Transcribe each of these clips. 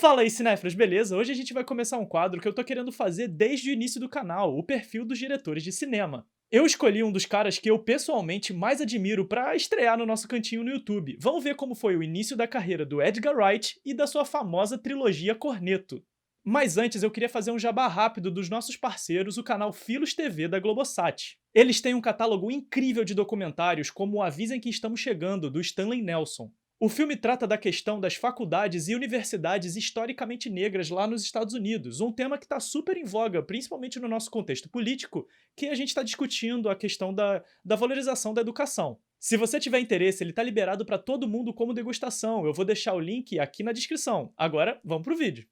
Fala aí, cinéfilos, beleza? Hoje a gente vai começar um quadro que eu tô querendo fazer desde o início do canal, o perfil dos diretores de cinema. Eu escolhi um dos caras que eu pessoalmente mais admiro pra estrear no nosso cantinho no YouTube. Vamos ver como foi o início da carreira do Edgar Wright e da sua famosa trilogia Cornetto. Mas antes eu queria fazer um jabá rápido dos nossos parceiros, o canal Filos TV da Globosat. Eles têm um catálogo incrível de documentários como o Avisem que Estamos Chegando, do Stanley Nelson. O filme trata da questão das faculdades e universidades historicamente negras lá nos Estados Unidos, um tema que está super em voga, principalmente no nosso contexto político, que a gente está discutindo a questão da valorização da educação. Se você tiver interesse, ele está liberado para todo mundo como degustação, eu vou deixar o link aqui na descrição. Agora, vamos pro vídeo.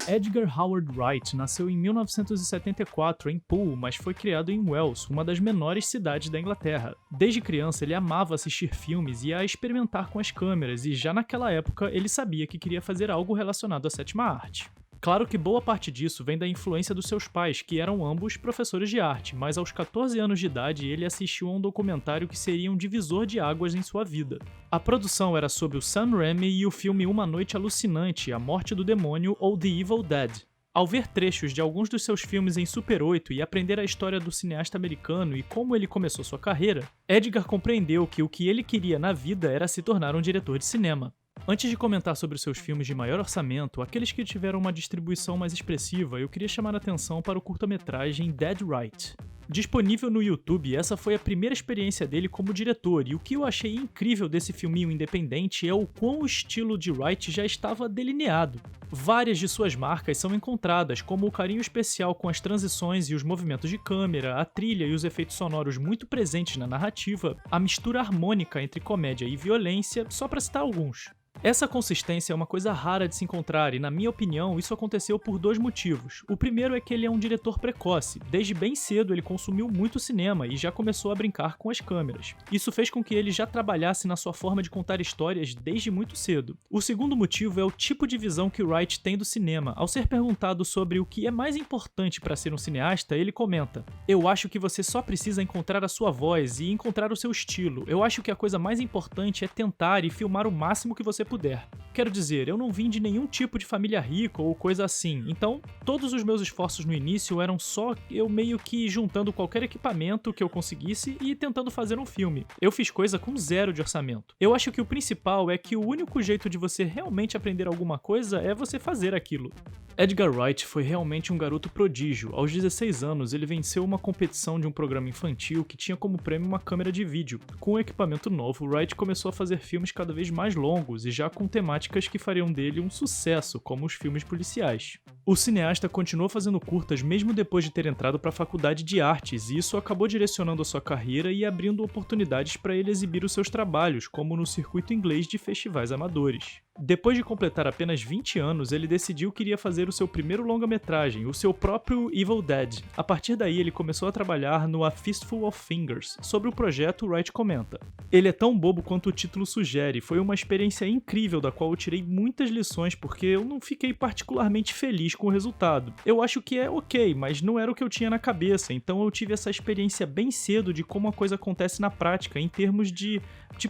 Edgar Howard Wright nasceu em 1974 em Poole, mas foi criado em Wells, uma das menores cidades da Inglaterra. Desde criança ele amava assistir filmes e a experimentar com as câmeras, e já naquela época ele sabia que queria fazer algo relacionado à sétima arte. Claro que boa parte disso vem da influência dos seus pais, que eram ambos professores de arte, mas aos 14 anos de idade ele assistiu a um documentário que seria um divisor de águas em sua vida. A produção era sobre o Sam Raimi e o filme Uma Noite Alucinante, A Morte do Demônio ou The Evil Dead. Ao ver trechos de alguns dos seus filmes em Super 8 e aprender a história do cineasta americano e como ele começou sua carreira, Edgar compreendeu que o que ele queria na vida era se tornar um diretor de cinema. Antes de comentar sobre os seus filmes de maior orçamento, aqueles que tiveram uma distribuição mais expressiva, eu queria chamar a atenção para o curta-metragem Dead Right. Disponível no YouTube, essa foi a primeira experiência dele como diretor, e o que eu achei incrível desse filminho independente é o quão o estilo de Wright já estava delineado. Várias de suas marcas são encontradas, como o carinho especial com as transições e os movimentos de câmera, a trilha e os efeitos sonoros muito presentes na narrativa, a mistura harmônica entre comédia e violência, só para citar alguns. Essa consistência é uma coisa rara de se encontrar e, na minha opinião, isso aconteceu por dois motivos. O primeiro é que ele é um diretor precoce. Desde bem cedo ele consumiu muito cinema e já começou a brincar com as câmeras. Isso fez com que ele já trabalhasse na sua forma de contar histórias desde muito cedo. O segundo motivo é o tipo de visão que Wright tem do cinema. Ao ser perguntado sobre o que é mais importante para ser um cineasta, ele comenta: "Eu acho que você só precisa encontrar a sua voz e encontrar o seu estilo. Eu acho que a coisa mais importante é tentar e filmar o máximo que você puder." Quero dizer, eu não vim de nenhum tipo de família rica ou coisa assim, então todos os meus esforços no início eram só eu meio que juntando qualquer equipamento que eu conseguisse e tentando fazer um filme. Eu fiz coisa com zero de orçamento. Eu acho que o principal é que o único jeito de você realmente aprender alguma coisa é você fazer aquilo. Edgar Wright foi realmente um garoto prodígio. Aos 16 anos, ele venceu uma competição de um programa infantil que tinha como prêmio uma câmera de vídeo. Com o equipamento novo, Wright começou a fazer filmes cada vez mais longos e já com temáticas que fariam dele um sucesso, como os filmes policiais. O cineasta continuou fazendo curtas mesmo depois de ter entrado para a faculdade de artes, e isso acabou direcionando a sua carreira e abrindo oportunidades para ele exibir os seus trabalhos, como no circuito inglês de festivais amadores. Depois de completar apenas 20 anos, ele decidiu que iria fazer o seu primeiro longa-metragem, o seu próprio Evil Dead. A partir daí, ele começou a trabalhar no A Fistful of Fingers. Sobre o projeto, Wright comenta: "Ele é tão bobo quanto o título sugere, foi uma experiência incrível da qual eu tirei muitas lições porque eu não fiquei particularmente feliz com o resultado. Eu acho que é ok, mas não era o que eu tinha na cabeça, então eu tive essa experiência bem cedo de como a coisa acontece na prática, em termos de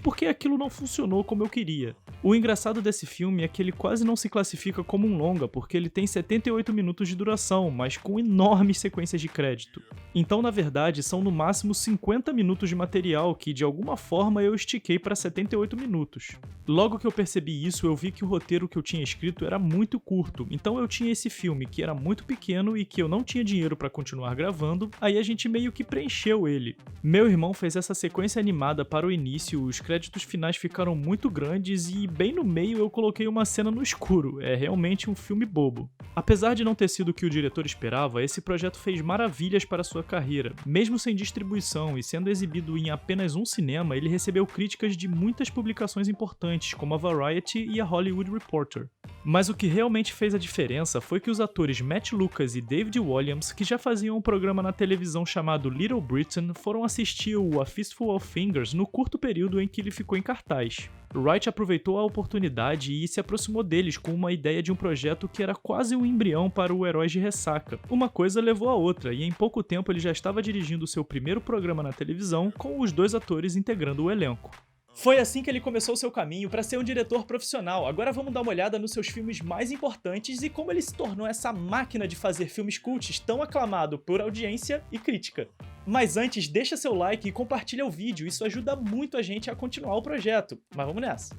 por que aquilo não funcionou como eu queria." O engraçado desse filme é que ele quase não se classifica como um longa, porque ele tem 78 minutos de duração, mas com enormes sequências de crédito. Então, na verdade, são no máximo 50 minutos de material que, de alguma forma, eu estiquei para 78 minutos. Logo que eu percebi isso, eu vi que o roteiro que eu tinha escrito era muito curto, então eu tinha esse filme que era muito pequeno e que eu não tinha dinheiro para continuar gravando, aí a gente meio que preencheu ele. Meu irmão fez essa sequência animada para o início, os créditos finais ficaram muito grandes e bem no meio eu coloquei uma cena no escuro, é realmente um filme bobo. Apesar de não ter sido o que o diretor esperava, esse projeto fez maravilhas para sua carreira. Mesmo sem distribuição e sendo exibido em apenas um cinema, ele recebeu críticas de muitas publicações importantes, como a Variety e a Hollywood Reporter. Mas o que realmente fez a diferença foi que os atores Matt Lucas e David Walliams, que já faziam um programa na televisão chamado Little Britain, foram assistir o A Fistful of Fingers no curto período em que ele ficou em cartaz. Wright aproveitou a oportunidade e se aproximou deles com uma ideia de um projeto que era quase um embrião para o Heróis de Ressaca. Uma coisa levou a outra, e em pouco tempo ele já estava dirigindo seu primeiro programa na televisão, com os dois atores integrando o elenco. Foi assim que ele começou seu caminho para ser um diretor profissional. Agora vamos dar uma olhada nos seus filmes mais importantes e como ele se tornou essa máquina de fazer filmes cults tão aclamado por audiência e crítica. Mas antes, deixa seu like e compartilha o vídeo, isso ajuda muito a gente a continuar o projeto. Mas vamos nessa!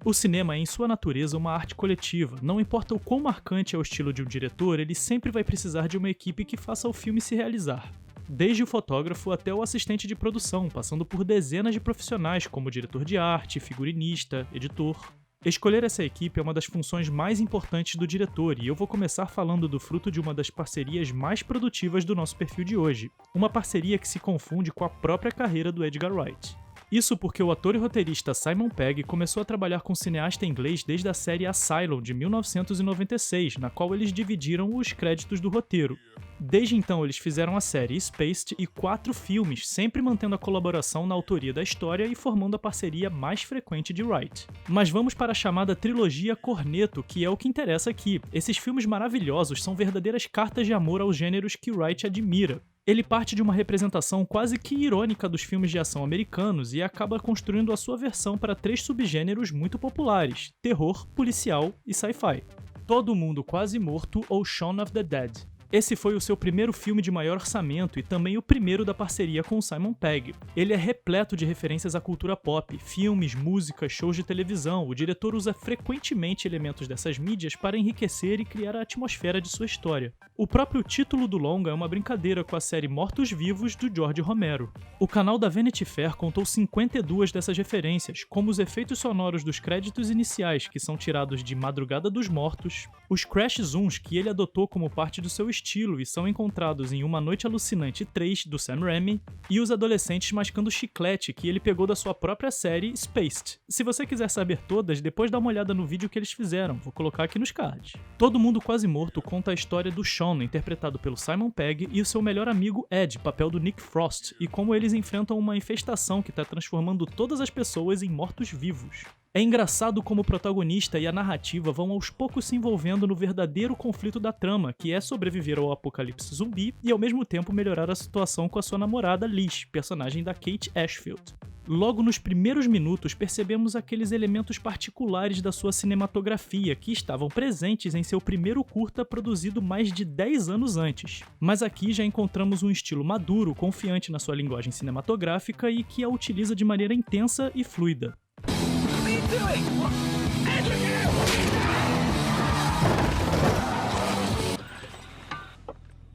O cinema é, em sua natureza, uma arte coletiva. Não importa o quão marcante é o estilo de um diretor, ele sempre vai precisar de uma equipe que faça o filme se realizar. Desde o fotógrafo até o assistente de produção, passando por dezenas de profissionais como diretor de arte, figurinista, editor. Escolher essa equipe é uma das funções mais importantes do diretor, e eu vou começar falando do fruto de uma das parcerias mais produtivas do nosso perfil de hoje. Uma parceria que se confunde com a própria carreira do Edgar Wright. Isso porque o ator e roteirista Simon Pegg começou a trabalhar com cineasta inglês desde a série Asylum de 1996, na qual eles dividiram os créditos do roteiro. Desde então, eles fizeram a série Spaced e 4 filmes, sempre mantendo a colaboração na autoria da história e formando a parceria mais frequente de Wright. Mas vamos para a chamada trilogia Cornetto, que é o que interessa aqui. Esses filmes maravilhosos são verdadeiras cartas de amor aos gêneros que Wright admira. Ele parte de uma representação quase que irônica dos filmes de ação americanos e acaba construindo a sua versão para 3 subgêneros muito populares: terror, policial e sci-fi. Todo Mundo Quase Morto ou Shaun of the Dead. Esse foi o seu primeiro filme de maior orçamento e também o primeiro da parceria com Simon Pegg. Ele é repleto de referências à cultura pop, filmes, músicas, shows de televisão. O diretor usa frequentemente elementos dessas mídias para enriquecer e criar a atmosfera de sua história. O próprio título do longa é uma brincadeira com a série Mortos-Vivos do George Romero. O canal da Vanity Fair contou 52 dessas referências, como os efeitos sonoros dos créditos iniciais, que são tirados de Madrugada dos Mortos, os crash zooms que ele adotou como parte do seu estilo e são encontrados em Uma Noite Alucinante 3, do Sam Raimi, e os adolescentes mascando chiclete, que ele pegou da sua própria série Spaced. Se você quiser saber todas, depois dá uma olhada no vídeo que eles fizeram, vou colocar aqui nos cards. Todo Mundo Quase Morto conta a história do Shaun, interpretado pelo Simon Pegg, e o seu melhor amigo Ed, papel do Nick Frost, e como eles enfrentam uma infestação que está transformando todas as pessoas em mortos-vivos. É engraçado como o protagonista e a narrativa vão aos poucos se envolvendo no verdadeiro conflito da trama, que é sobreviver ao apocalipse zumbi e ao mesmo tempo melhorar a situação com a sua namorada Liz, personagem da Kate Ashfield. Logo nos primeiros minutos percebemos aqueles elementos particulares da sua cinematografia que estavam presentes em seu primeiro curta produzido mais de 10 anos antes. Mas aqui já encontramos um estilo maduro, confiante na sua linguagem cinematográfica e que a utiliza de maneira intensa e fluida.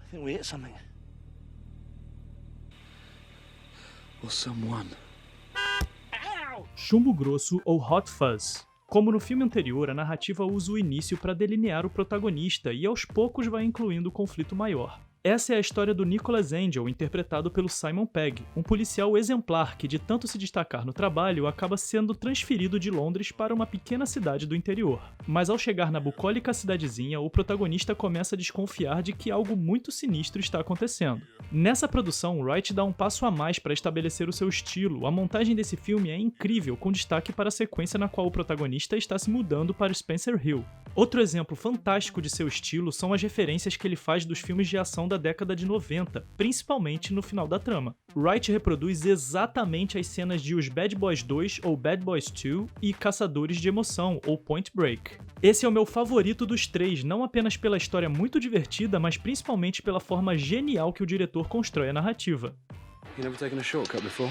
I think we hit something. Or someone. Chumbo grosso ou hot fuzz. Como no filme anterior, a narrativa usa o início para delinear o protagonista e aos poucos vai incluindo o conflito maior. Essa é a história do Nicholas Angel, interpretado pelo Simon Pegg, um policial exemplar que, de tanto se destacar no trabalho, acaba sendo transferido de Londres para uma pequena cidade do interior. Mas ao chegar na bucólica cidadezinha, o protagonista começa a desconfiar de que algo muito sinistro está acontecendo. Nessa produção, Wright dá um passo a mais para estabelecer o seu estilo. A montagem desse filme é incrível, com destaque para a sequência na qual o protagonista está se mudando para Spencer Hill. Outro exemplo fantástico de seu estilo são as referências que ele faz dos filmes de ação da década de 90, principalmente no final da trama. Wright reproduz exatamente as cenas de Os Bad Boys 2 ou Bad Boys 2 e Caçadores de Emoção ou Point Break. Esse é o meu favorito dos 3, não apenas pela história muito divertida, mas principalmente pela forma genial que o diretor constrói a narrativa. You never taken a shortcut before?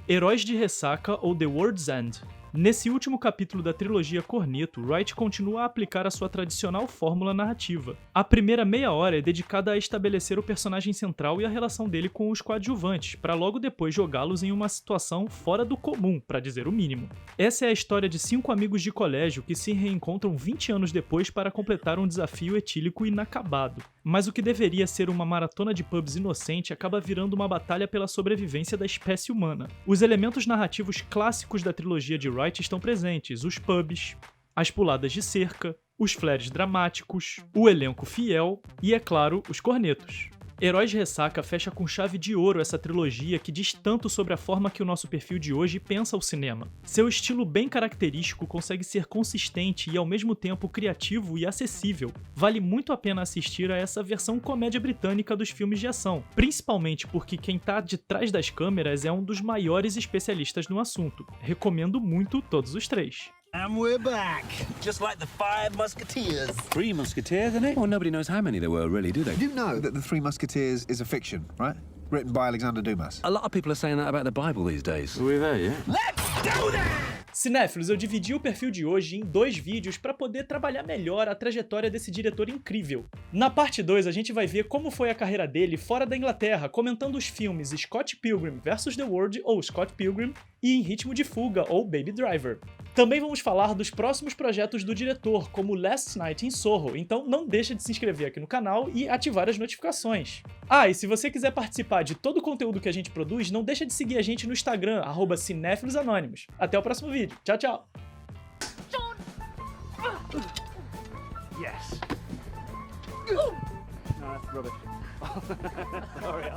Heróis de Ressaca ou The World's End. Nesse último capítulo da trilogia Cornetto, Wright continua a aplicar a sua tradicional fórmula narrativa. A primeira meia hora é dedicada a estabelecer o personagem central e a relação dele com os coadjuvantes, para logo depois jogá-los em uma situação fora do comum, para dizer o mínimo. Essa é a história de 5 amigos de colégio que se reencontram 20 anos depois para completar um desafio etílico inacabado. Mas o que deveria ser uma maratona de pubs inocente acaba virando uma batalha pela sobrevivência da espécie humana. Os elementos narrativos clássicos da trilogia de Wright estão presentes: os pubs, as puladas de cerca, os flares dramáticos, o elenco fiel e, é claro, os cornetos. Heróis de Ressaca fecha com chave de ouro essa trilogia que diz tanto sobre a forma que o nosso perfil de hoje pensa o cinema. Seu estilo bem característico consegue ser consistente e ao mesmo tempo criativo e acessível. Vale muito a pena assistir a essa versão comédia britânica dos filmes de ação, principalmente porque quem tá de trás das câmeras é um dos maiores especialistas no assunto. Recomendo muito todos os três. And we're back, just like the Five Musketeers. 3 Musketeers, isn't it? Well, nobody knows how many there were, really, do they? You know that the Three Musketeers is a fiction, right? Written by Alexander Dumas. A lot of people are saying that about the Bible these days. Are we there, yeah? Let's do this! Cinéfilos, eu dividi o perfil de hoje em 2 vídeos para poder trabalhar melhor a trajetória desse diretor incrível. Na parte 2, a gente vai ver como foi a carreira dele fora da Inglaterra, comentando os filmes Scott Pilgrim vs. The World ou Scott Pilgrim e Em Ritmo de Fuga ou Baby Driver. Também vamos falar dos próximos projetos do diretor, como Last Night in Soho, então não deixa de se inscrever aqui no canal e ativar as notificações. Ah, e se você quiser participar de todo o conteúdo que a gente produz, não deixa de seguir a gente no Instagram, @cinéfilosanônimos. Até o próximo vídeo. Tchau, tchau! Yes. No, that's rubbish. Sorry.